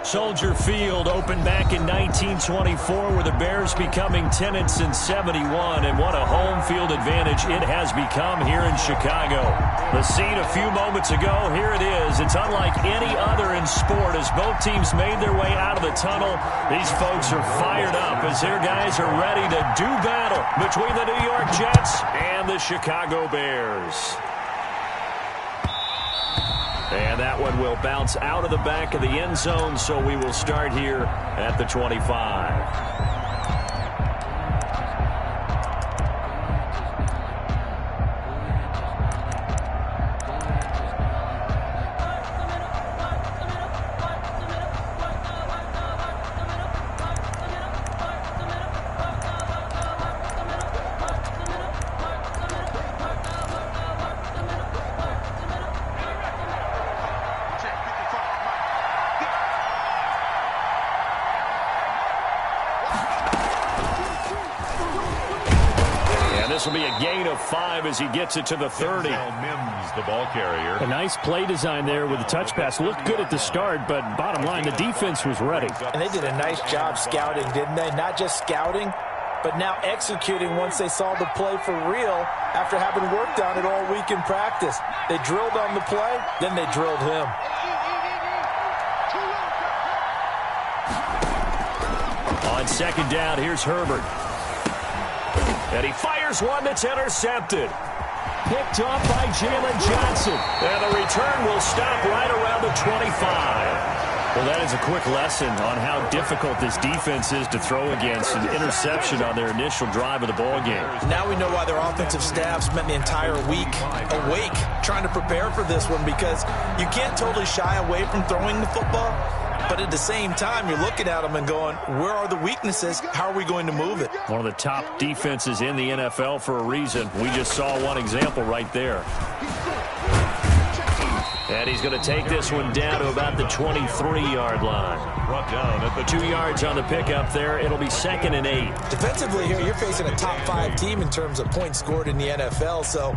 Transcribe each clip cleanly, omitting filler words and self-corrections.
Soldier Field opened back in 1924 with the Bears becoming tenants in 71, and what a home field advantage it has become here in Chicago. The scene a few moments ago, here it is. It's unlike any other in sport as both teams made their way out of the tunnel. These folks are fired up as their guys are ready to do battle between the New York Jets and the Chicago Bears. And that one will bounce out of the back of the end zone, so we will start here at the 25. This will be a gain of 5 as he gets it to the 30. Mims, the ball carrier. A nice play design there with the touch pass. Looked good at the start, but bottom line, the defense was ready. And they did a nice job scouting, didn't they? Not just scouting, but now executing once they saw the play for real after having worked on it all week in practice. They drilled on the play, then they drilled him. On second down, here's Herbert. And he fires one that's intercepted. Picked off by Jalen Johnson. And the return will stop right around the 25. Well, that is a quick lesson on how difficult this defense is to throw against. An interception on their initial drive of the ball game. Now we know why their offensive staff spent the entire week awake trying to prepare for this one, because you can't totally shy away from throwing the football. But at the same time, you're looking at them and going, where are the weaknesses? How are we going to move it? One of the top defenses in the NFL for a reason. We just saw one example right there. And he's going to take this one down to about the 23-yard line. Brought down at the 2 yards on the pickup there. It'll be 2nd and 8. Defensively here, you're facing a top 5 team in terms of points scored in the NFL. So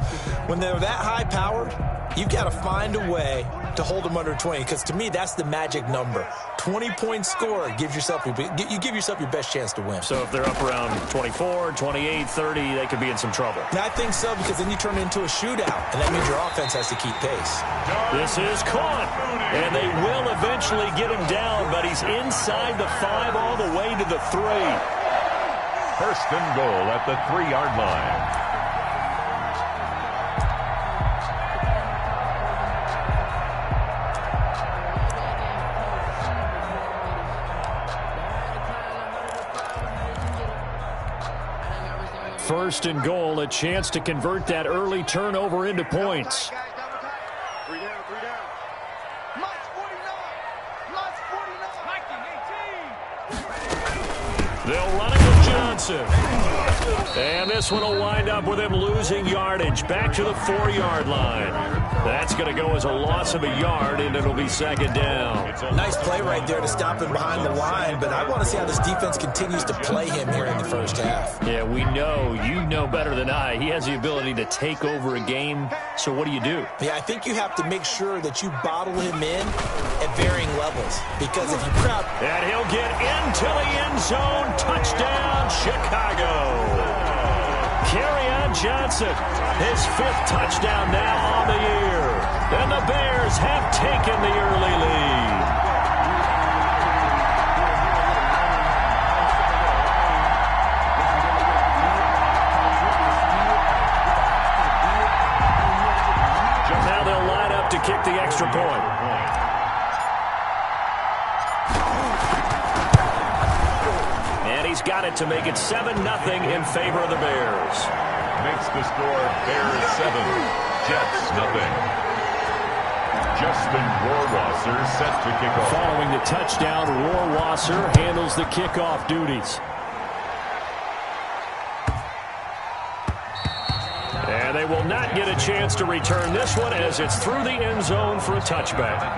when they're that high-powered, you've got to find a way to hold them under 20, because to me, that's the magic number. 20 points scored gives yourself you give yourself your best chance to win. So if they're up around 24, 28, 30, they could be in some trouble. And I think so, because then you turn it into a shootout, and that means your offense has to keep pace. This is caught, and they will eventually get him down, but he's inside the 5 all the way to the 3. First and goal at the 3-yard line. First and goal, a chance to convert that early turnover into points. 3 down, 3 down. Lots 49. They'll run it with Johnson. And this one will wind up with him losing yardage back to the 4-yard line. That's going to go as a loss of a yard, and it'll be 2nd down. Nice play right there to stop him behind the line, but I want to see how this defense continues to play him here in the first half. Yeah, we know, you know better than I, he has the ability to take over a game, so what do you do? Yeah, I think you have to make sure that you bottle him in at varying levels, because if you crowd... And he'll get into the end zone. Touchdown, Chicago. Kerryon Johnson, his 5th touchdown now on the year. And the Bears have taken the early lead. Now they'll line up to kick the extra point. He's got it to make it 7-0 in favor of the Bears. Makes the score Bears 7, Jets 0. Justin Rohrwasser set to kick off. Following the touchdown, Rohrwasser handles the kickoff duties. And they will not get a chance to return this one as it's through the end zone for a touchback.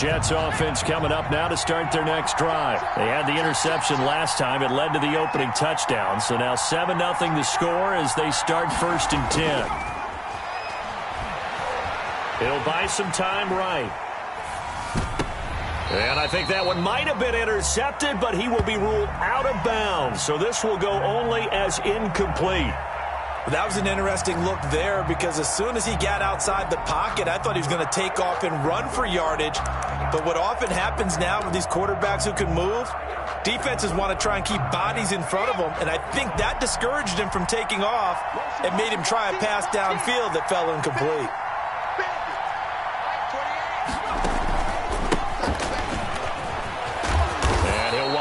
Jets offense coming up now to start their next drive. They had the interception last time. It led to the opening touchdown. So now 7-0 the score as they start 1st and 10. It'll buy some time right. And I think that one might have been intercepted, but he will be ruled out of bounds. So this will go only as incomplete. That was an interesting look there because as soon as he got outside the pocket, I thought he was going to take off and run for yardage. But what often happens now with these quarterbacks who can move, defenses want to try and keep bodies in front of them, and I think that discouraged him from taking off and made him try a pass downfield that fell incomplete.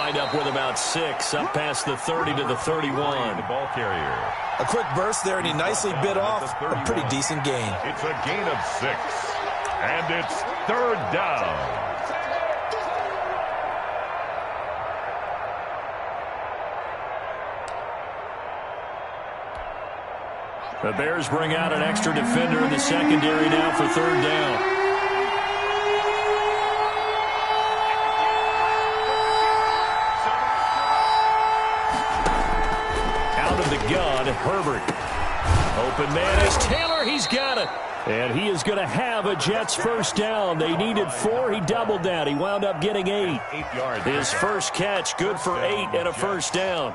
Up with about 6, up past the 30 to the 31. The ball carrier. A quick burst there, and he nicely bit off a pretty decent gain. It's a gain of 6, and it's 3rd down. The Bears bring out an extra defender in the secondary now for 3rd down. Gun, Herbert. Open man is Taylor. He's got it. And he is going to have a Jets first down. They needed 4. He doubled that. He wound up getting 8. 8 yards. His first catch, good for 8 and a first down.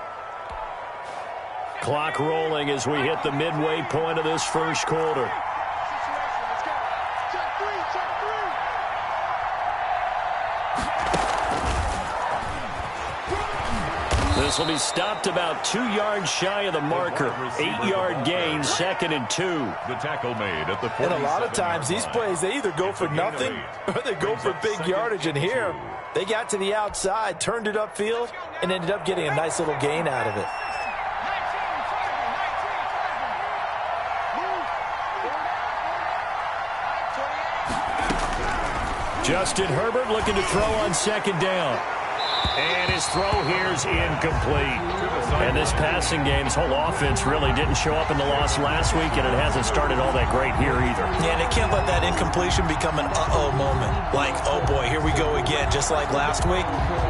Clock rolling as we hit the midway point of this first quarter. This will be stopped about 2 yards shy of the marker. 8-yard gain, 2nd and 2. The tackle made at the 47. And a lot of times these plays, they either go for nothing or they go for big yardage. And here, they got to the outside, turned it upfield, and ended up getting a nice little gain out of it. Justin Herbert looking to throw on 2nd down. And his throw here is incomplete. And this passing game's whole offense really didn't show up in the loss last week, and it hasn't started all that great here either. Yeah, and they can't let that incompletion become an uh-oh moment. Like, oh boy, here we go again. Just like last week,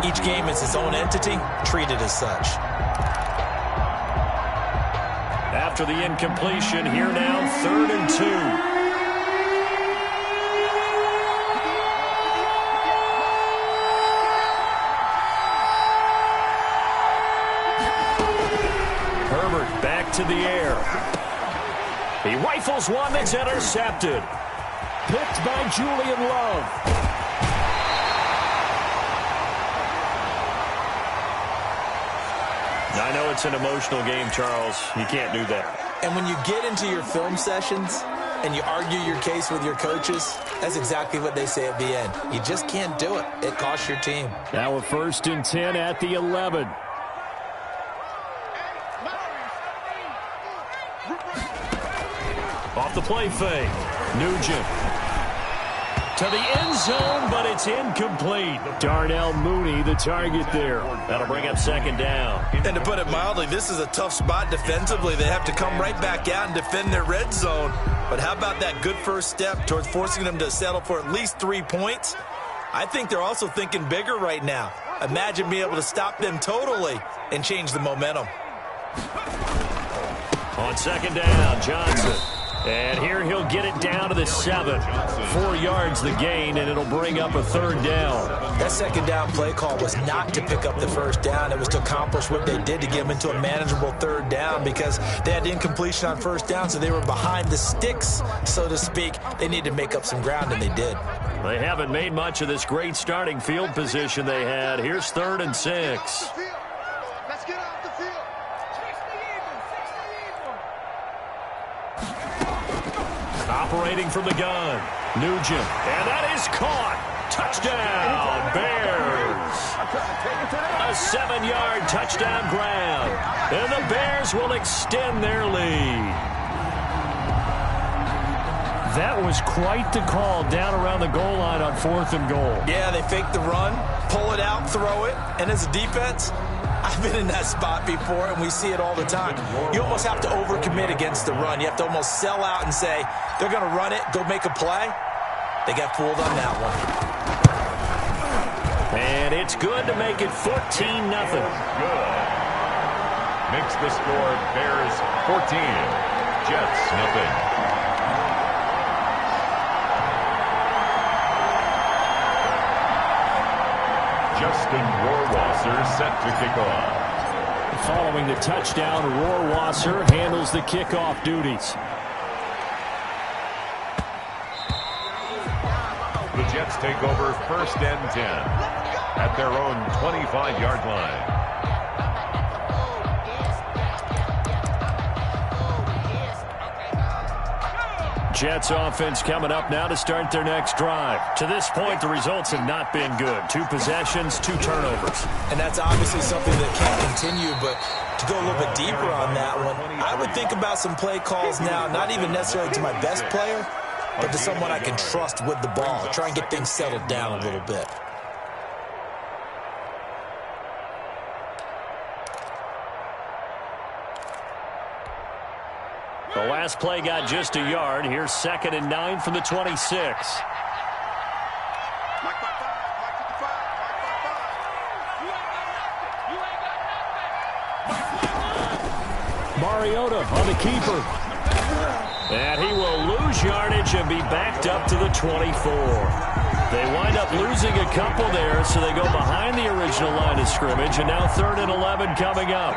each game is its own entity, treated as such. After the incompletion, here now, 3rd and 2. To the air. He rifles one that's intercepted. Picked by Julian Love. I know it's an emotional game, Charles. You can't do that. And when you get into your film sessions and you argue your case with your coaches, that's exactly what they say at the end. You just can't do it. It costs your team. Now a 1st and 10 at the 11. Off the play fake. Nugent. To the end zone, but it's incomplete. Darnell Mooney, the target there. That'll bring up 2nd down. And to put it mildly, this is a tough spot defensively. They have to come right back out and defend their red zone. But how about that good first step towards forcing them to settle for at least 3 points? I think they're also thinking bigger right now. Imagine being able to stop them totally and change the momentum. On 2nd down, Johnson. And here he'll get it down to the 7. 4 yards the gain, and it'll bring up a 3rd down. That 2nd down play call was not to pick up the 1st down. It was to accomplish what they did to get them into a manageable 3rd down because they had incompletion on 1st down, so they were behind the sticks, so to speak. They needed to make up some ground, and they did. They haven't made much of this great starting field position they had. Here's 3rd and 6. Let's get off the field. Operating from the gun, Nugent, and that is caught. Touchdown, Bears. A 7-yard touchdown grab, and the Bears will extend their lead. That was quite the call down around the goal line on 4th and goal. Yeah, they fake the run, pull it out, throw it, and as a defense, I've been in that spot before, and we see it all the time. You almost have to overcommit against the run. You have to almost sell out and say, they're going to run it, go make a play. They got fooled on that one. And it's good to make it 14-0. Good. Makes the score Bears 14, Jets nothing. Justin Rohrwasser set to kick off. Following the touchdown, Rohrwasser handles the kickoff duties. The Jets take over 1st and 10 at their own 25-yard line. Jets offense coming up now to start their next drive. To this point, the results have not been good. 2 possessions, 2 turnovers. And that's obviously something that can't continue, but to go a little bit deeper on that one, I would think about some play calls now, not even necessarily to my best player, but to someone I can trust with the ball. Try and get things settled down a little bit. The last play got just a yard. Here's 2nd and 9 from the 26. Mariota on the keeper. And he will lose yardage and be backed up to the 24. They wind up losing a couple there, so they go behind the original line of scrimmage, and now 3rd and 11 coming up.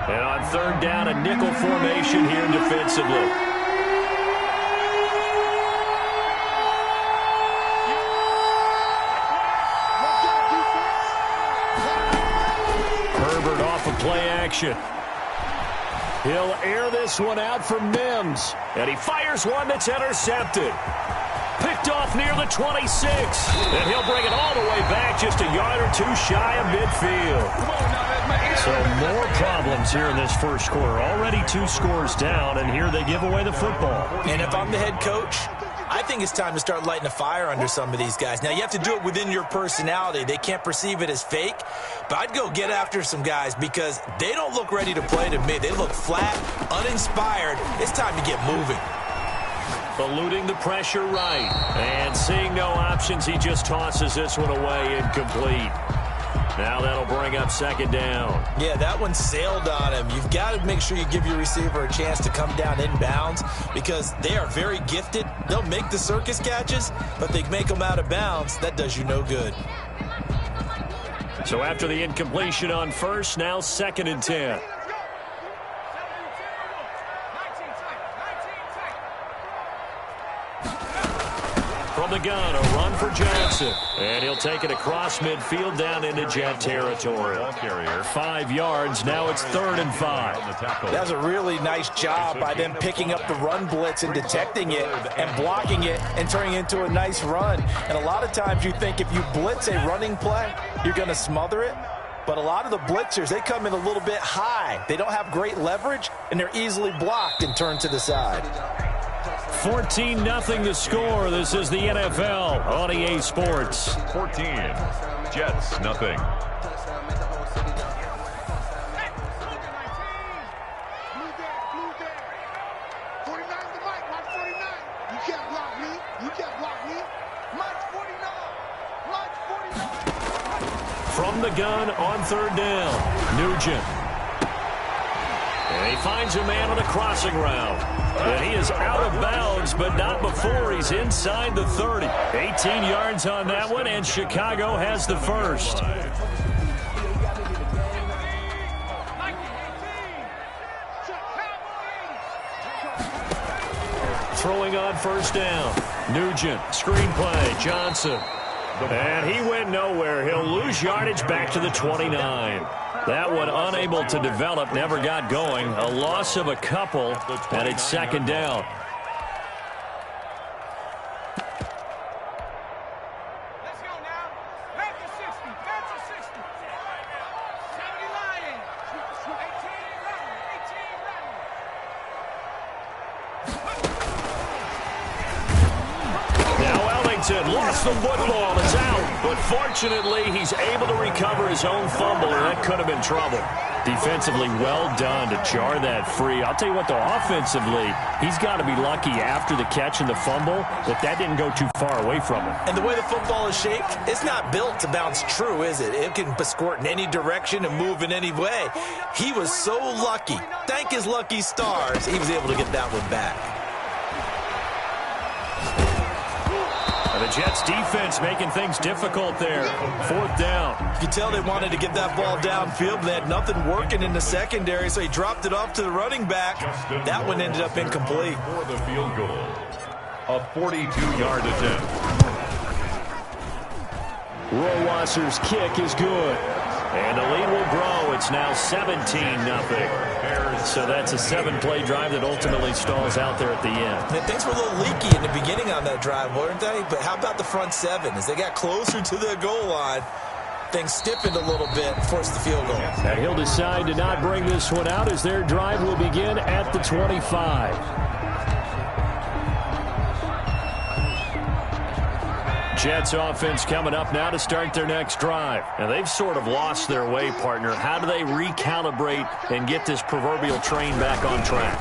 And on 3rd down, a nickel formation here defensively. Herbert off of play action. He'll air this one out for Mims. And he fires one that's intercepted. Picked off near the 26. And he'll bring it all the way back just a yard or 2 shy of midfield. So more problems here in this first quarter. Already 2 scores down, and here they give away the football. And if I'm the head coach, I think it's time to start lighting a fire under some of these guys. Now, you have to do it within your personality. They can't perceive it as fake. But I'd go get after some guys because they don't look ready to play to me. They look flat, uninspired. It's time to get moving. Eluding the pressure right. And seeing no options, he just tosses this one away incomplete. Now that'll bring up 2nd down. Yeah, that one sailed on him. You've got to make sure you give your receiver a chance to come down inbounds because they are very gifted. They'll make the circus catches, but they make them out of bounds. That does you no good. So after the incompletion on 1st, now 2nd and 10. From the gun, a run for Johnson. And he'll take it across midfield down into Jet territory. 5 yards. Now it's 3rd and 5. That was a really nice job by them picking up the run blitz and detecting it and blocking it and turning it into a nice run. And a lot of times you think if you blitz a running play, you're going to smother it. But a lot of the blitzers, they come in a little bit high. They don't have great leverage, and they're easily blocked and turned to the side. 14-0 the score. This is the NFL on EA Sports. 14. Jets, nothing. From the gun on 3rd down, Nugent. And he finds a man on the crossing route. And he is out of bounds, but not before he's inside the 30. 18 yards on that one, and Chicago has the first. Throwing on 1st down. Nugent, screen play, Johnson. And he went nowhere. He'll lose yardage back to the 29. That one unable to develop, never got going. A loss of a couple, and it's 2nd down. Let's go now. Back to 60. Back to 60. 70 Lions. 18 running. Now Ellington lost the football. It's out. But fortunately, he's able to recover his own fumble, and that could have been trouble. Defensively, well done to jar that free. I'll tell you what, though, offensively, he's got to be lucky after the catch and the fumble that didn't go too far away from him. And the way the football is shaped, it's not built to bounce true, is it? It can squirt in any direction and move in any way. He was so lucky. Thank his lucky stars, he was able to get that one back. The Jets defense making things difficult there. 4th down. You can tell they wanted to get that ball downfield, but they had nothing working in the secondary, so he dropped it off to the running back. That one ended up incomplete. For the field goal, a 42-yard attempt. Rowasser's kick is good. And the lead will grow. It's now 17-0. So that's a 7-play drive that ultimately stalls out there at the end. And things were a little leaky in the beginning on that drive, weren't they? But how about the front 7? As they got closer to the goal line, things stiffened a little bit, forced the field goal. And he'll decide to not bring this one out as their drive will begin at the 25. Jets offense coming up now to start their next drive. Now, they've sort of lost their way, partner. How do they recalibrate and get this proverbial train back on track?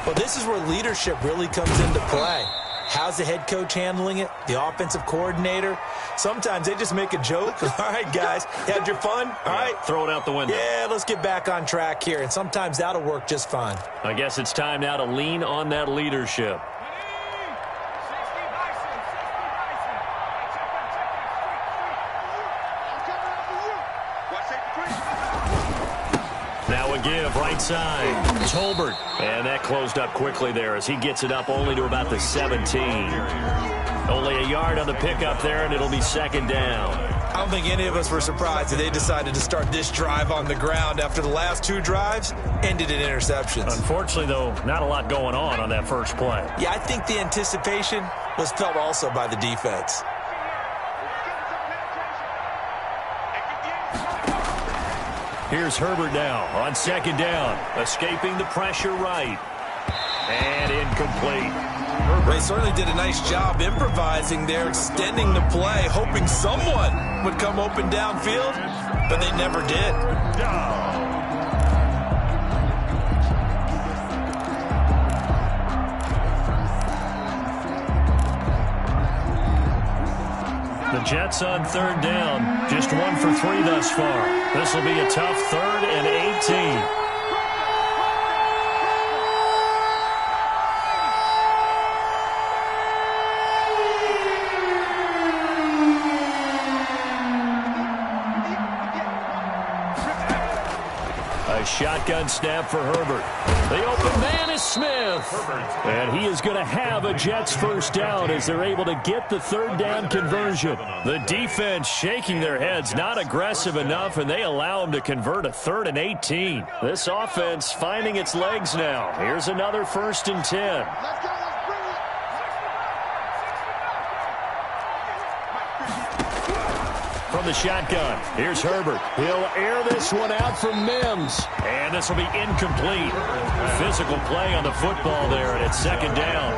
Well, this is where leadership really comes into play. How's the head coach handling it? The offensive coordinator? Sometimes they just make a joke. All right, guys, had your fun? All right. Throw it out the window. Yeah, let's get back on track here. And sometimes that'll work just fine. I guess it's time now to lean on that leadership. Now a give, right side. Tolbert. And that closed up quickly there as he gets it up only to about the 17. Only a yard on the pickup there, and it'll be 2nd down. I don't think any of us were surprised that they decided to start this drive on the ground after the last 2 drives ended in interceptions. Unfortunately, though, not a lot going on that first play. Yeah, I think the anticipation was felt also by the defense. Here's Herbert now on 2nd down. Escaping the pressure right. And incomplete. They certainly did a nice job improvising there, extending the play, hoping someone would come open downfield, but they never did. The Jets on 3rd down, just 1 for 3 thus far. This will be a tough 3rd and 18. A shotgun snap for Herbert. The open man is Smith. And he is going to have a Jets first down as they're able to get the 3rd down conversion. The defense shaking their heads, not aggressive enough, and they allow him to convert a 3rd and 18. This offense finding its legs now. Here's another 1st and 10. From the shotgun, here's Herbert. He'll air this one out for Mims. And this will be incomplete. Physical play on the football there, and it's 2nd down.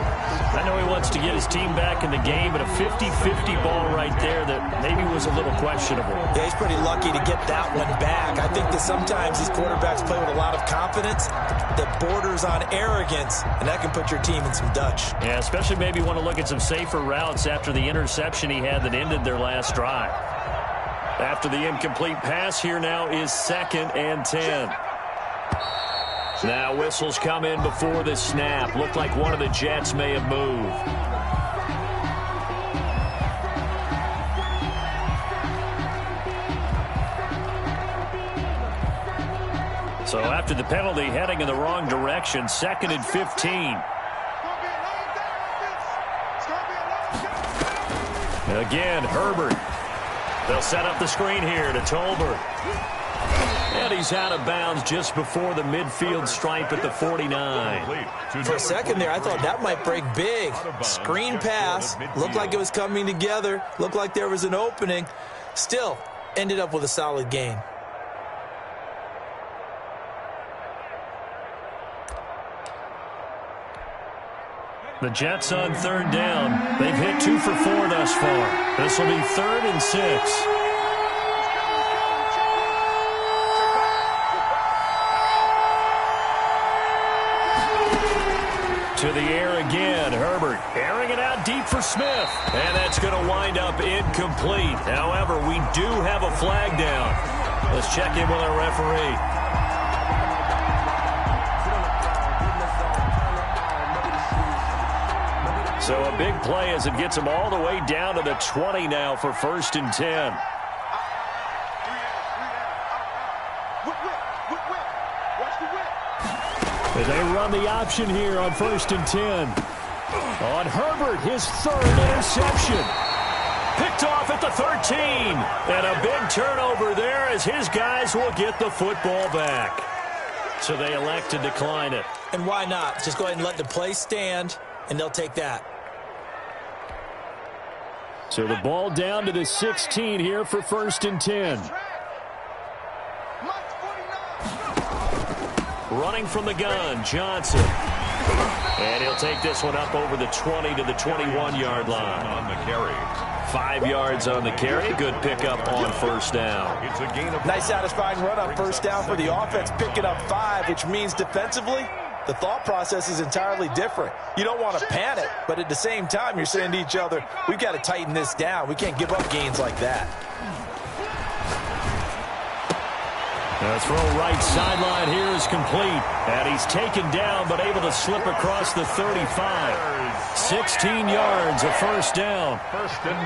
I know he wants to get his team back in the game, but a 50-50 ball right there that maybe was a little questionable. Yeah, he's pretty lucky to get that one back. I think that sometimes these quarterbacks play with a lot of confidence that borders on arrogance, and that can put your team in some Dutch. Yeah, especially maybe want to look at some safer routes after the interception he had that ended their last drive. After the incomplete pass, here now is 2nd and 10. Now whistles come in before the snap. Looked like one of the Jets may have moved. So after the penalty, heading in the wrong direction, 2nd and 15. And again, Herbert. They'll set up the screen here to Tolbert. And he's out of bounds just before the midfield stripe at the 49. For a second there, I thought that might break big. Screen pass. Looked like it was coming together. Looked like there was an opening. Still, ended up with a solid gain. The Jets on 3rd down. They've hit 2 for 4 thus far. This will be 3rd and 6. Airing it out deep for Smith. And that's going to wind up incomplete. However, we do have a flag down. Let's check in with our referee. So a big play as it gets them all the way down to the 20 now for 1st and 10. And they run the option here on 1st and 10. On Herbert, his 3rd interception. Picked off at the 13. And a big turnover there as his guys will get the football back. So they elect to decline it. And why not? Just go ahead and let the play stand, and they'll take that. So the ball down to the 16 here for 1st and 10. Running from the gun, Johnson. And he'll take this one up over the 20 to the 21-yard line. On the carry. 5 yards on the carry. Good pickup on 1st down. It's a gain of Nice satisfying run on 1st down for the offense, picking up 5, which means defensively, the thought process is entirely different. You don't want to panic, but at the same time, you're saying to each other, we've got to tighten this down. We can't give up gains like that. The throw right sideline here is complete. And he's taken down, but able to slip across the 35. 16 yards, a 1st down.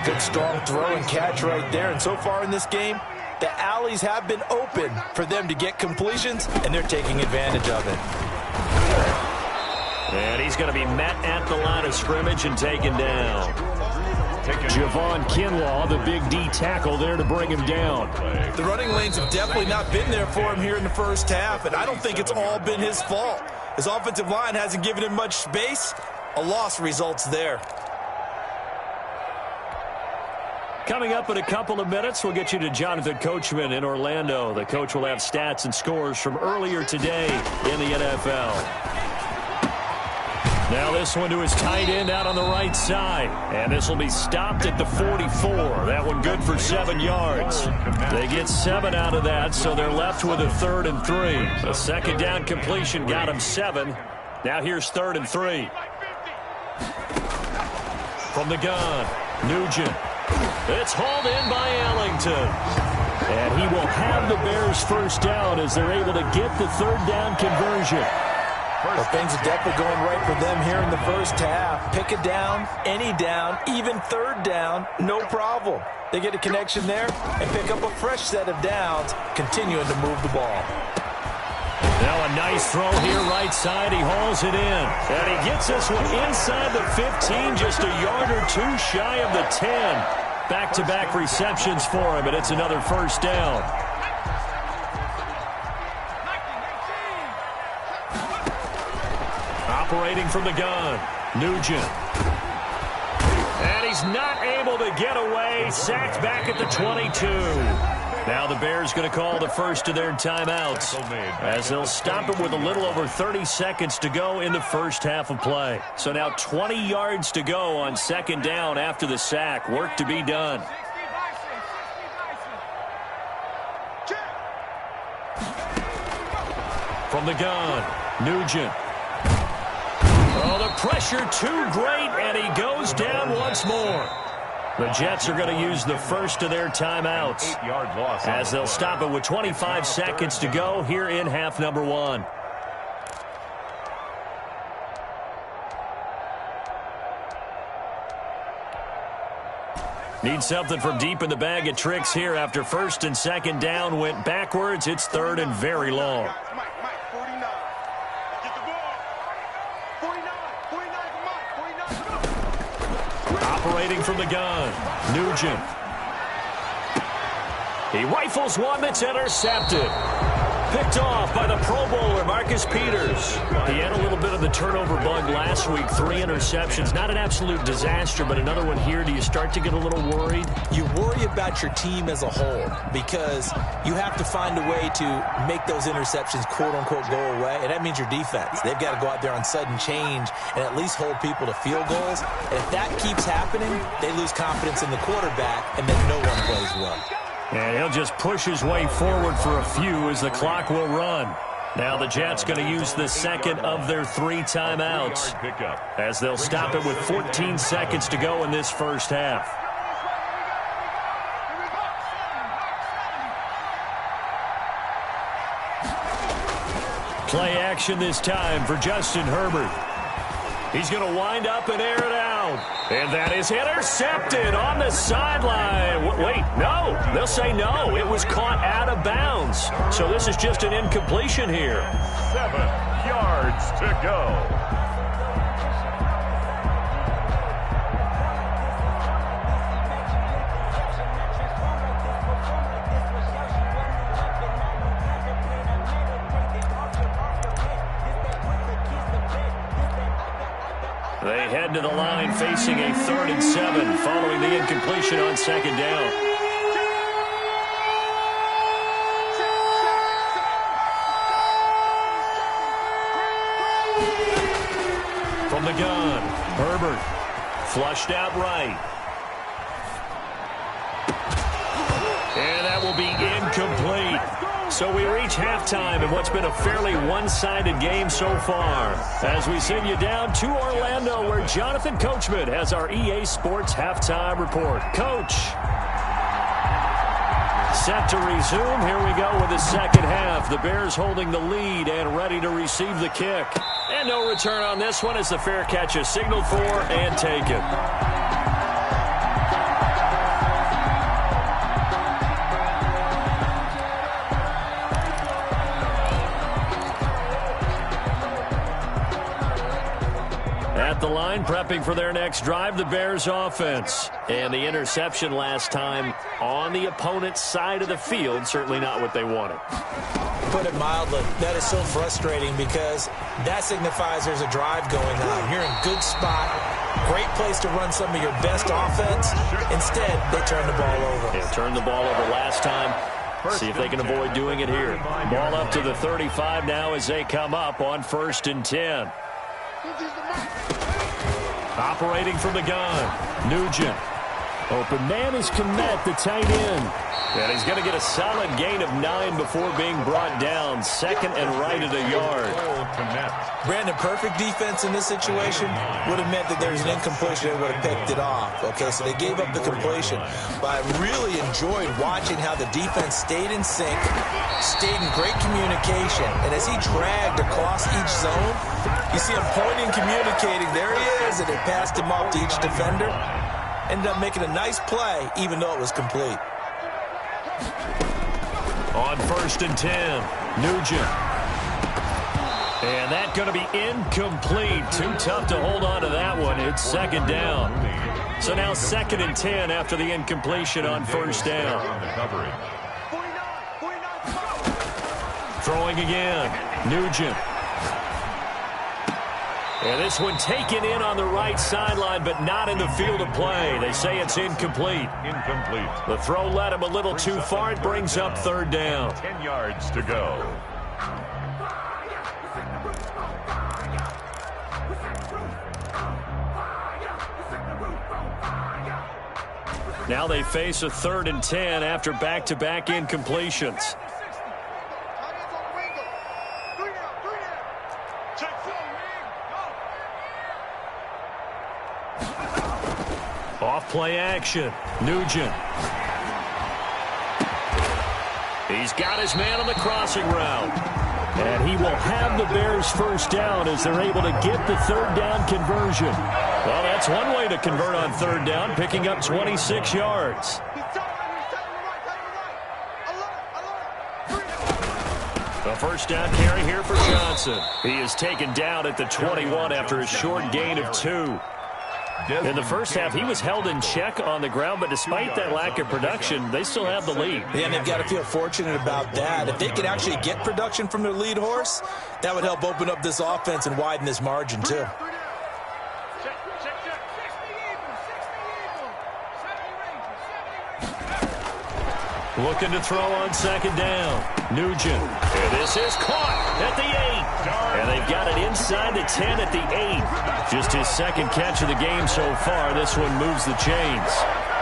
Good strong throw and catch right there. And so far in this game, the alleys have been open for them to get completions, and they're taking advantage of it. And he's going to be met at the line of scrimmage and taken down. Javon Kinlaw, the big D tackle there to bring him down. The running lanes have definitely not been there for him here in the 1st half, and I don't think it's all been his fault. His offensive line hasn't given him much space. A loss results there. Coming up in a couple of minutes, we'll get you to Jonathan Coachman in Orlando. The coach will have stats and scores from earlier today in the NFL. Now this one to his tight end out on the right side. And this will be stopped at the 44. That one good for 7 yards. They get 7 out of that, so they're left with a 3rd and 3. A 2nd down completion got him 7. Now here's 3rd and 3. From the gun, Nugent. It's hauled in by Ellington. And he will have the Bears 1st down as they're able to get the 3rd down conversion. Well, things are definitely going right for them here in the 1st half. Pick a down, any down, even 3rd down, no problem. They get a connection there and pick up a fresh set of downs, continuing to move the ball. Now a nice throw here right side. He hauls it in. And he gets this one inside the 15, just a yard or 2 shy of the 10. Back-to-back receptions for him, and it's another 1st down. Operating from the gun, Nugent. And he's not able to get away. Sacked back at the 22. Now the Bears going to call the first of their timeouts as they'll stop it with a little over 30 seconds to go in the 1st half of play. So now 20 yards to go on 2nd down after the sack. Work to be done. From the gun, Nugent. Oh, the pressure too great, and he goes down once more. The Jets are going to use the first of their timeouts 8 yard loss as they'll stop it with 25 seconds to go here in half number 1. Need something from deep in the bag of tricks here after 1st and 2nd down went backwards. It's 3rd and very long. Operating from the gun, Nugent. He rifles one that's intercepted. Picked off by the Pro Bowler, Marcus Peters. He had a little bit of the turnover bug last week. 3 interceptions. Not an absolute disaster, but another one here. Do you start to get a little worried? You worry about your team as a whole because you have to find a way to make those interceptions, quote-unquote, go away, and that means your defense. They've got to go out there on sudden change and at least hold people to field goals. And if that keeps happening, they lose confidence in the quarterback, and then no one plays well. And he'll just push his way forward for a few as the clock will run. Now the Jets going to use the second of their 3 timeouts as they'll stop it with 14 seconds to go in this first half. Play action this time for Justin Herbert. He's going to wind up and air it out. And that is intercepted on the sideline. Wait, no. They'll say no. It was caught out of bounds. So this is just an incompletion here. 7 yards to go. They head to the line facing a 3rd and 7 following the incompletion on 2nd down. From the gun, Herbert flushed out right. And that will be incomplete. So we reach halftime in what's been a fairly one-sided game so far. As we send you down to Orlando, where Jonathan Coachman has our EA Sports Halftime Report. Coach. Set to resume. Here we go with the second half. The Bears holding the lead and ready to receive the kick. And no return on this one as the fair catch is signaled for and taken. At the line, prepping for their next drive, the Bears offense. And the interception last time on the opponent's side of the field, certainly not what they wanted. Put it mildly, that is so frustrating because that signifies there's a drive going on. You're in good spot, great place to run some of your best offense. Instead, they turn the ball over. Yeah, turned the ball over last time. See if they can avoid doing it here. Ball up to the 35 now as they come up on 1st and 10. Operating from the gun, Nugent. Open man is Kmet, the tight end. And he's going to get a solid gain of 9 before being brought down. 2nd and right at a yard. Brandon, perfect defense in this situation would have meant that there's an incompletion. They would have picked it off. Okay, so they gave up the completion. But I really enjoyed watching how the defense stayed in sync, stayed in great communication. And as he dragged across each zone, you see him pointing, communicating. There he is, and they passed him off to each defender. Ended up making a nice play, even though it was complete. On 1st and 10, Nugent. And that's going to be incomplete. Too tough to hold on to that one. It's 2nd down. So now 2nd and 10 after the incompletion on 1st down. Throwing again, Nugent. And this one taken in on the right sideline, but not in the field of play. They say it's incomplete. Incomplete. The throw led him a little too far. It brings up 3rd down. 10 yards to go. Now they face a 3rd and 10 after back-to-back incompletions. Off play action. Nugent. He's got his man on the crossing route. And he will have the Bears 1st down as they're able to get the 3rd down conversion. Well, that's one way to convert on 3rd down, picking up 26 yards. A 1st down carry here for Johnson. He is taken down at the 21 after a short gain of 2. In the first half, he was held in check on the ground, but despite that lack of production, they still have the lead. Yeah, and they've got to feel fortunate about that. If they could actually get production from their lead horse, that would help open up this offense and widen this margin, too. Looking to throw on 2nd down. Nugent. And this is caught at the 8. And they've got it inside the 10 at the 8. Just his 2nd catch of the game so far. This one moves the chains.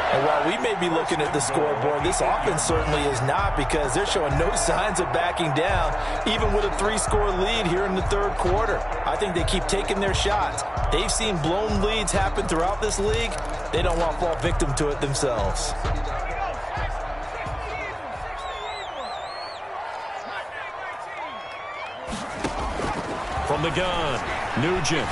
And while we may be looking at the scoreboard, this offense certainly is not, because they're showing no signs of backing down, even with a 3-score lead here in the third quarter. I think they keep taking their shots. They've seen blown leads happen throughout this league. They don't want to fall victim to it themselves. From the gun, Nugent.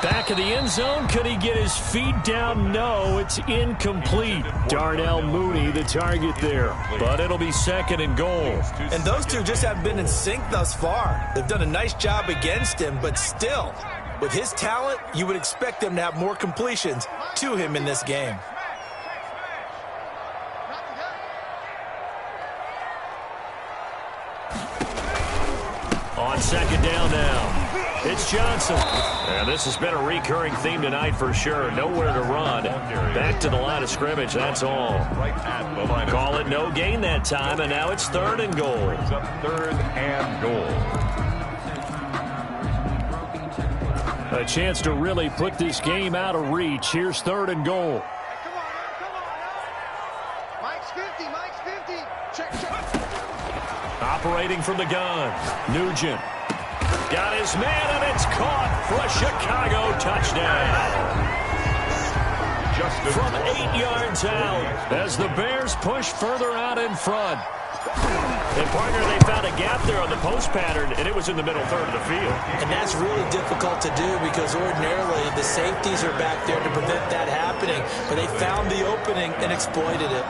Back of the end zone. Could he get his feet down? No, it's incomplete. Darnell Mooney, the target there. But it'll be 2nd and goal. And those two just haven't been in sync thus far. They've done a nice job against him, but still, with his talent, you would expect them to have more completions to him in this game. On 2nd down now. It's Johnson. And this has been a recurring theme tonight for sure. Nowhere to run. Back to the line of scrimmage, that's all. Call it no gain that time, and now it's 3rd and goal. Brings up 3rd and goal. A chance to really put this game out of reach. Here's 3rd and goal. Come on, Mike's 50, Mike's 50. Check. Operating from the gun, Nugent. Got his man, and it's caught for a Chicago touchdown. From 8 yards out as the Bears push further out in front. And, partner, they found a gap there on the post pattern, and it was in the middle third of the field. And that's really difficult to do, because ordinarily the safeties are back there to prevent that happening. But they found the opening and exploited it.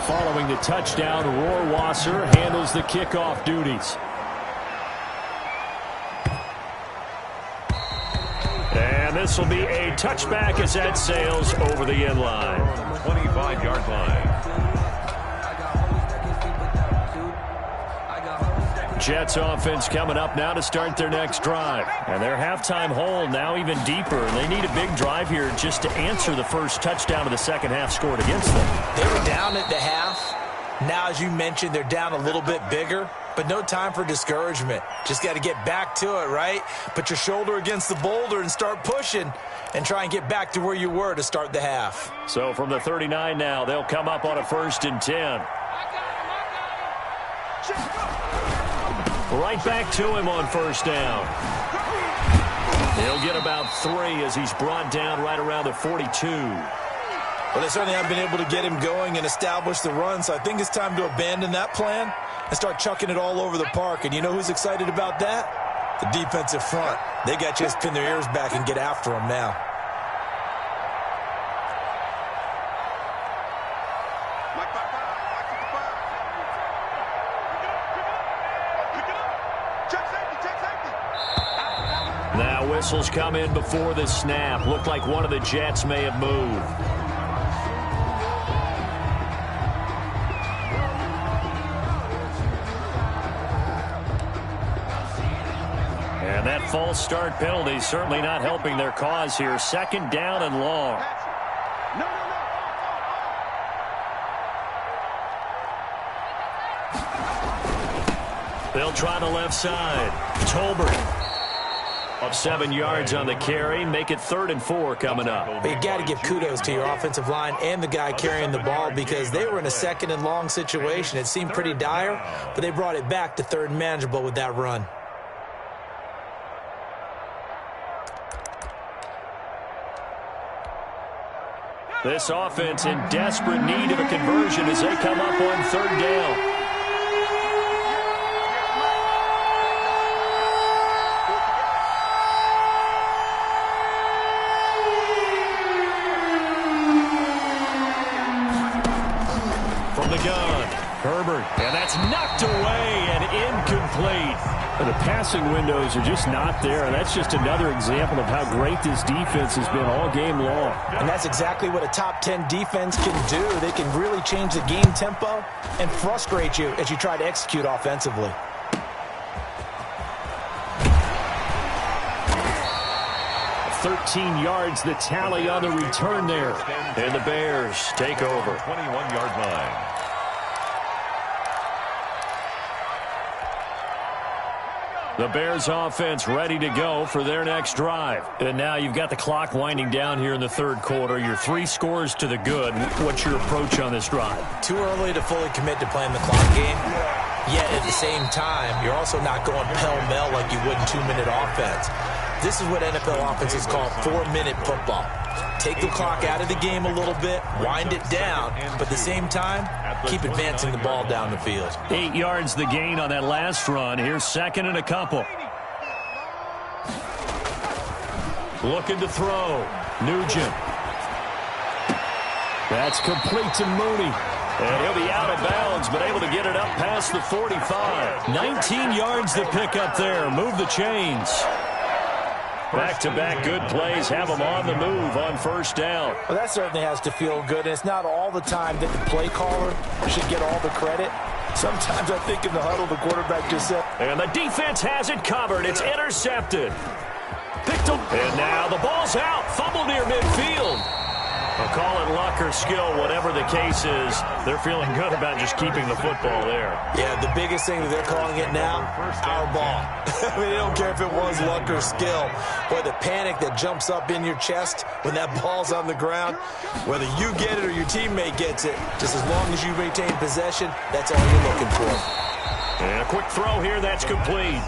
Following the touchdown, Rohrwasser handles the kickoff duties. And this will be a touchback as that sails over the end line. 25-yard line. Jets offense coming up now to start their next drive. And their halftime hole now even deeper. And they need a big drive here just to answer the first touchdown of the second half scored against them. They were down at the half. Now, as you mentioned, they're down a little bit bigger. But no time for discouragement. Just got to get back to it, right? Put your shoulder against the boulder and start pushing. And try and get back to where you were to start the half. So from the 39 now, they'll come up on a 1st and 10. Right back to him on 1st down. He'll get about 3 as he's brought down right around the 42. Well, they certainly haven't been able to get him going and establish the run, so I think it's time to abandon that plan and start chucking it all over the park. And you know who's excited about that? The defensive front. They got to just pin their ears back and get after him now. Now whistles come in before the snap. Looked like one of the Jets may have moved. And that false start penalty certainly not helping their cause here. 2nd down and long. They'll try the left side. Tolbert. Up 7 yards on the carry. Make it 3rd and 4 coming up. But you got to give kudos to your offensive line and the guy carrying the ball, because they were in a 2nd and long situation. It seemed pretty dire, but they brought it back to 3rd and manageable with that run. This offense in desperate need of a conversion as they come up on 3rd down. From the gun, Herbert, and that's knocked away and incomplete. The passing windows are just not there, and that's just another example of how great this defense has been all game long. And that's exactly what a top 10 defense can do. They can really change the game tempo and frustrate you as you try to execute offensively. $13 yards, the tally on the return there. And the Bears take over. 21-yard line. The Bears offense ready to go for their next drive. And now you've got the clock winding down here in the third quarter. You're 3 scores to the good. What's your approach on this drive? Too early to fully commit to playing the clock game. Yet at the same time, you're also not going pell-mell like you would in 2-minute offense. This is what NFL offenses call 4-minute football. Take the clock out of the game a little bit, wind it down, but at the same time, keep advancing the ball down the field. 8 yards the gain on that last run. Here's second and a couple. Looking to throw. Nugent. That's complete to Mooney. And he'll be out of bounds, but able to get it up past the 45. 19 yards to pick up there. Move the chains. Back-to-back good plays have them on the move on first down. Well, that certainly has to feel good, and it's not all the time that the play caller should get all the credit. Sometimes I think in the huddle, the quarterback just said. And the defense has it covered. It's intercepted. Picked him. And now the ball's out. Fumble near midfield. I'll call it luck or skill, whatever the case is. They're feeling good about just keeping the football there. Yeah, the biggest thing that they're calling it now, our ball. I mean, they don't care if it was luck or skill. Boy, the panic that jumps up in your chest when that ball's on the ground, whether you get it or your teammate gets it, just as long as you maintain possession, that's all you're looking for. And a quick throw here, that's complete.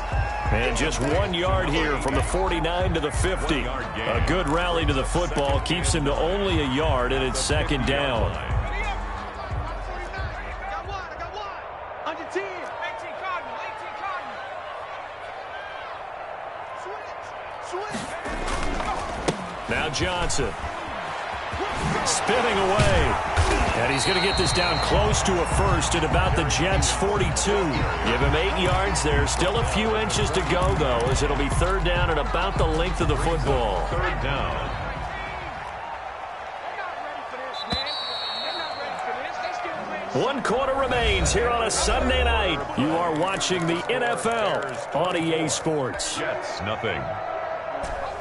And just 1 yard here from the 49 to the 50. A good rally to the football keeps him to only a yard, and it's second down. Under 10. 18 Cardinal. 18 Cardinal. Switch. Now Johnson. Spinning away. And he's going to get this down close to a first at about the Jets' 42. Give him 8 yards there. Still a few inches to go, though, as it'll be third down at about the length of the football. Third down. One quarter remains here on a Sunday night. You are watching the NFL on EA Sports. Jets, nothing.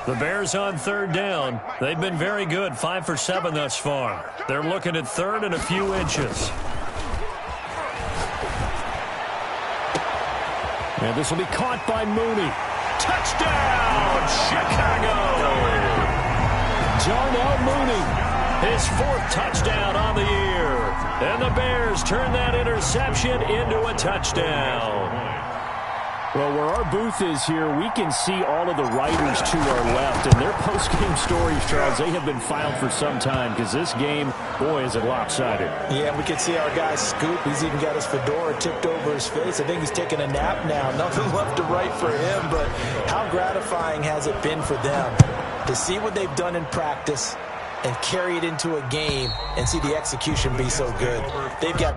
The Bears on third down. They've been very good, 5 for 7 thus far. They're looking at third and a few inches. And this will be caught by Mooney. Touchdown, Chicago! Darnell Mooney, his 4th touchdown on the year. And the Bears turn that interception into a touchdown. Well, where our booth is here, we can see all of the writers to our left. And their post-game stories, Charles, they have been filed for some time because this game, boy, is it lopsided. Yeah, we can see our guy Scoop. He's even got his fedora tipped over his face. I think he's taking a nap now. Nothing left to write for him, but how gratifying has it been for them to see what they've done in practice and carry it into a game and see the execution be so good. They've got...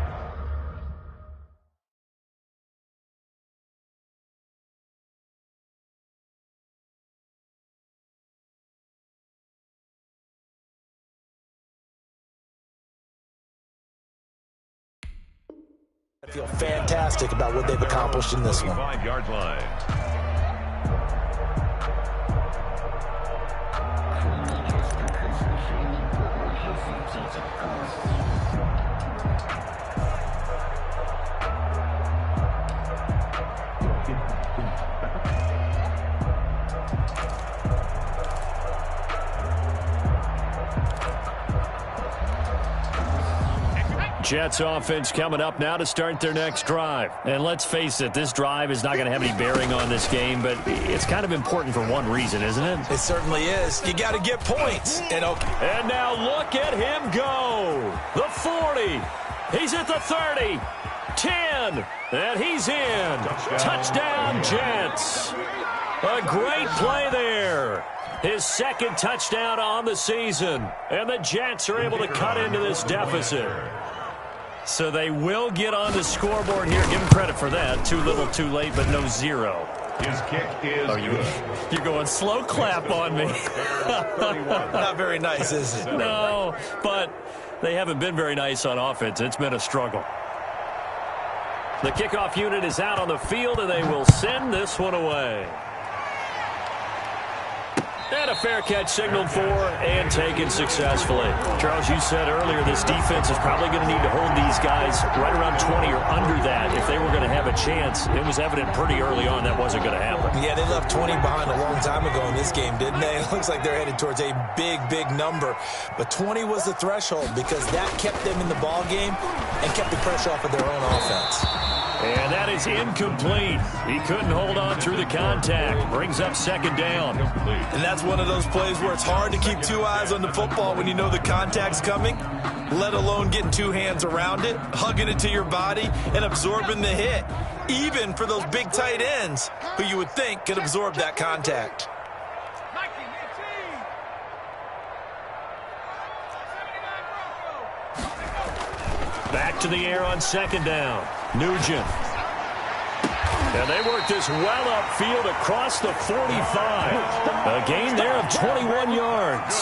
I feel fantastic about what they've accomplished in this one. 5-yard line. Jets offense coming up now to start their next drive. And let's face it, this drive is not going to have any bearing on this game, but it's kind of important for one reason, isn't it? It certainly is. You got to get points. And now look at him go. The 40. He's at the 30. 10. And he's in. Touchdown, Jets. A great play there. His 2nd touchdown on the season. And the Jets are able to cut into this deficit. So they will get on the scoreboard here. Give him credit for that. Too little, too late, but no 0. His kick is good. You're going slow clap on me. not very nice, is it? No, but they haven't been very nice on offense. It's been a struggle. The kickoff unit is out on the field, and they will send this one away. And a fair catch signaled for and taken successfully. Charles, you said earlier this defense is probably going to need to hold these guys right around 20 or under that if they were going to have a chance. It was evident pretty early on that wasn't going to happen. Yeah, they left 20 behind a long time ago in this game, didn't they? It looks like they're headed towards a big, big number. But 20 was the threshold because that kept them in the ball game and kept the pressure off of their own offense. And that is incomplete. He couldn't hold on through the contact. Brings up second down. And that's one of those plays where it's hard to keep two eyes on the football when you know the contact's coming, let alone getting two hands around it, hugging it to your body, and absorbing the hit, even for those big tight ends who you would think could absorb that contact. Back to the air on second down. Nugent. And they work this well upfield across the 45. A gain there of 21 yards.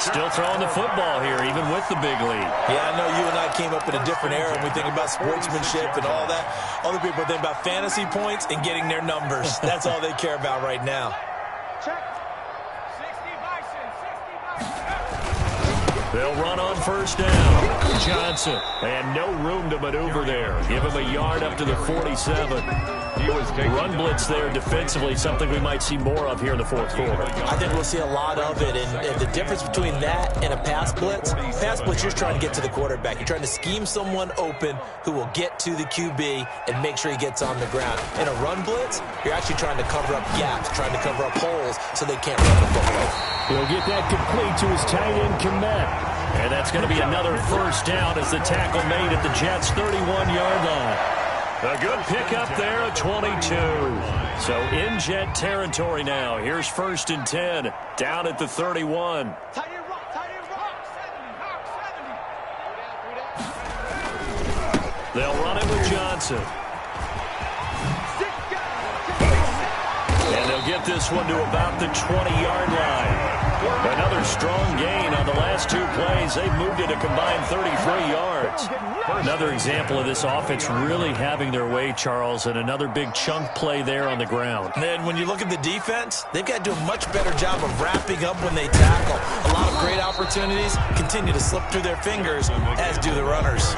Still throwing the football here, even with the big lead. Yeah, I know you and I came up in a different era and we think about sportsmanship and all that. Other people think about fantasy points and getting their numbers. That's all they care about right now. They'll run on first down. Johnson. And no room to maneuver there. Give him a yard up to the 47. Run blitz there defensively, something we might see more of here in the fourth quarter. I think we'll see a lot of it. And the difference between that and a pass blitz, you're trying to get to the quarterback. You're trying to scheme someone open who will get to the QB and make sure he gets on the ground. In a run blitz, you're actually trying to cover up gaps, trying to cover up holes so they can't run the football. He'll get that complete to his tight end Komet. And that's going to be another first down as the tackle made at the Jets' 31-yard line. A good pickup there at 22. So in Jet territory now. Here's first and 10. Down at the 31. They'll run it with Johnson. And they'll get this one to about the 20-yard line. Another strong gain on the last two plays. They've moved it a combined 33 yards. Another example of this offense really having their way, Charles, and another big chunk play there on the ground. And then when you look at the defense, they've got to do a much better job of wrapping up when they tackle. A lot of great opportunities continue to slip through their fingers, as do the runners.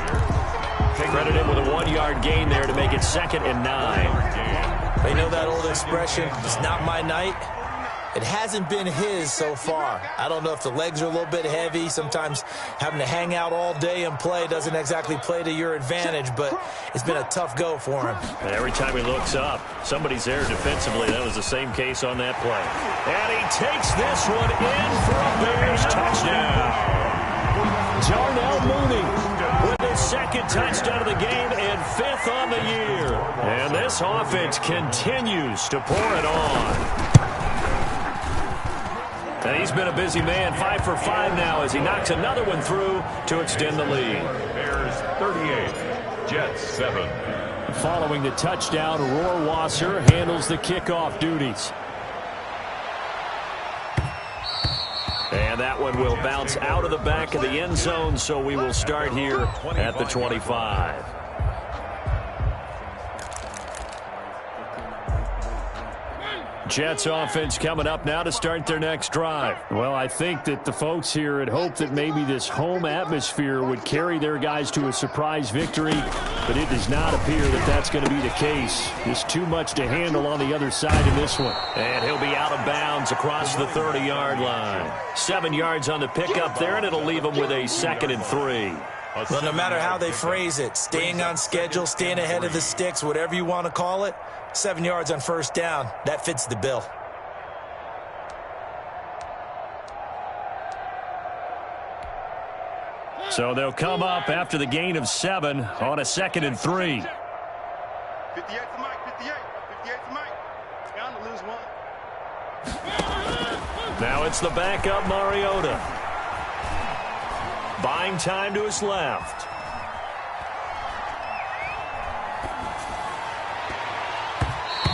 Credit him with a 1-yard gain there to make it 2nd and 9. They know that old expression, it's not my night. It hasn't been his so far. I don't know if the legs are a little bit heavy. Sometimes having to hang out all day and play doesn't exactly play to your advantage, but it's been a tough go for him. And every time he looks up, somebody's there defensively. That was the same case on that play. And he takes this one in for a Bears touchdown. Darnell Mooney with his 2nd touchdown of the game and 5th on the year. And this offense continues to pour it on. And he's been a busy man, 5 for 5 now as he knocks another one through to extend the lead. Bears 38, Jets 7. Following the touchdown, Rohrwasser handles the kickoff duties. And that one will bounce out of the back of the end zone, so we will start here at the 25. Jets offense coming up now to start their next drive. Well, I think that the folks here had hoped that maybe this home atmosphere would carry their guys to a surprise victory, but it does not appear that that's going to be the case. Just too much to handle on the other side in this one. And he'll be out of bounds across the 30-yard line. 7 yards on the pickup there, and it'll leave him with a 2nd and 3. Well, no matter how they phrase it, staying on schedule, staying ahead of the sticks, whatever you want to call it, 7 yards on first down, that fits the bill. So they'll come up after the gain of 7 on a 2nd and 3. 58 to Mike, 58 to Mike. Bound to lose one. Now it's the backup Mariota. Buying time to his left.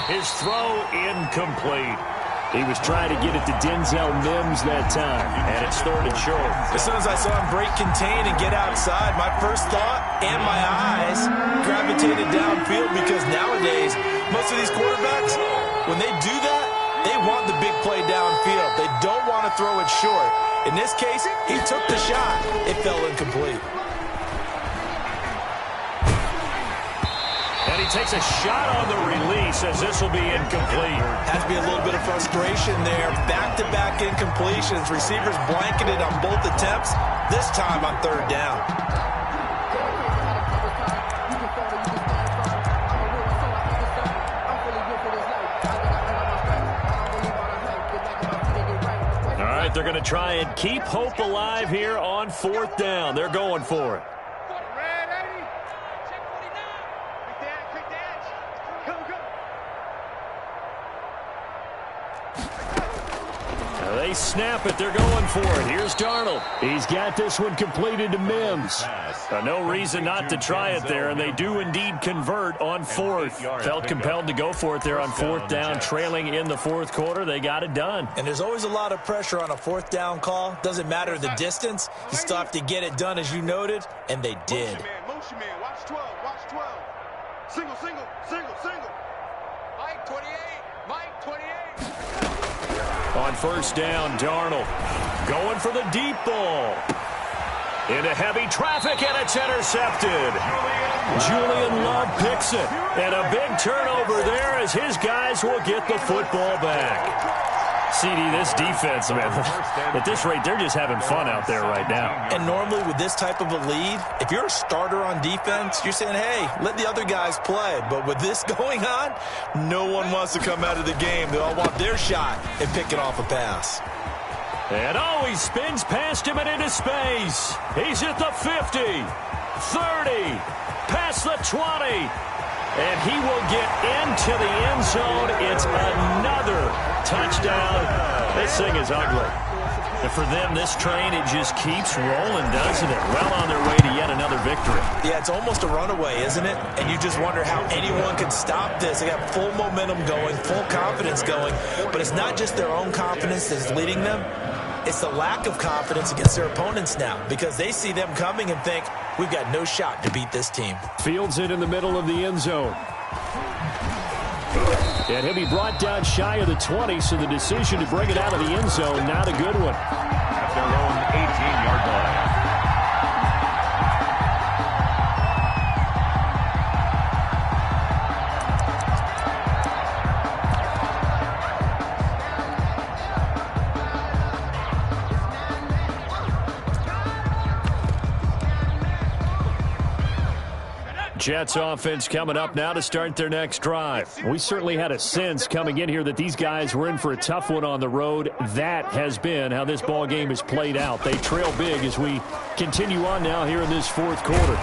His throw incomplete. He was trying to get it to Denzel Mims that time, and it's 3rd and short. As soon as I saw him break contain and get outside, my first thought and my eyes gravitated downfield because nowadays, most of these quarterbacks, when they do that, They want the big play downfield. They don't want to throw it short. In this case, he took the shot. It fell incomplete. And he takes a shot on the release as this will be incomplete. Has to be a little bit of frustration there. Back-to-back incompletions. Receivers blanketed on both attempts, this time on third down. All right, they're going to try and keep hope alive here on fourth down. They're going for it. They snap it. They're going for it. Here's Darnold. He's got this one completed to Mims. No reason not to try it there, and they do indeed convert on fourth. Felt compelled to go for it there on fourth down, trailing in the fourth quarter. They got it done. And there's always a lot of pressure on a fourth down call. Doesn't matter the distance. You still have to get it done, as you noted, and they did. Motion man. Watch 12. Watch 12. Single, single, single, single. Mike 28. Mike 28. On first down, Darnold going for the deep ball. Into heavy traffic, and it's intercepted. Julian Love picks it. And a big turnover there as his guys will get the football back. CD, this defense, man, at this rate, they're just having fun out there right now. And normally with this type of a lead, if you're a starter on defense, you're saying, hey, let the other guys play. But with this going on, no one wants to come out of the game. They all want their shot at picking off a pass. And he spins past him and into space. He's at the 50, 30, past the 20. And he will get into the end zone. It's another touchdown. This thing is ugly. And for them, this train, it just keeps rolling, doesn't it? Well on their way to yet another victory. Yeah, it's almost a runaway, isn't it? And you just wonder how anyone can stop this. They got full momentum going, full confidence going. But it's not just their own confidence that's leading them. It's the lack of confidence against their opponents now, because they see them coming and think, we've got no shot to beat this team. Fields it in the middle of the end zone. And he'll be brought down shy of the 20, so the decision to bring it out of the end zone, not a good one. At their own 18-yard line. Jets offense coming up now to start their next drive. We certainly had a sense coming in here that these guys were in for a tough one on the road. That has been how this ball game has played out. They trail big as we continue on now here in this fourth quarter.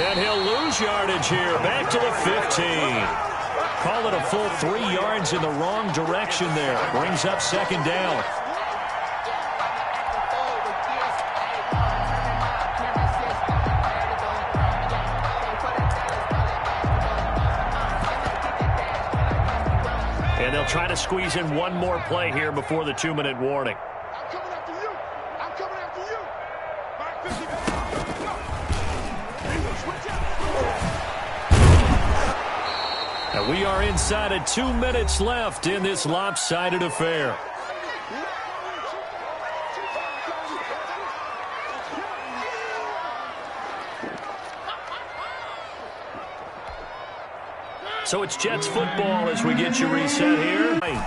And he'll lose yardage here, back to the 15. Call it a full 3 yards in the wrong direction there. Brings up second down. And they'll try to squeeze in one more play here before the 2-minute warning. I'm coming after you. I'm coming after you. Mike 50. And we are inside of 2 minutes left in this lopsided affair. So it's Jets football as we get you reset here.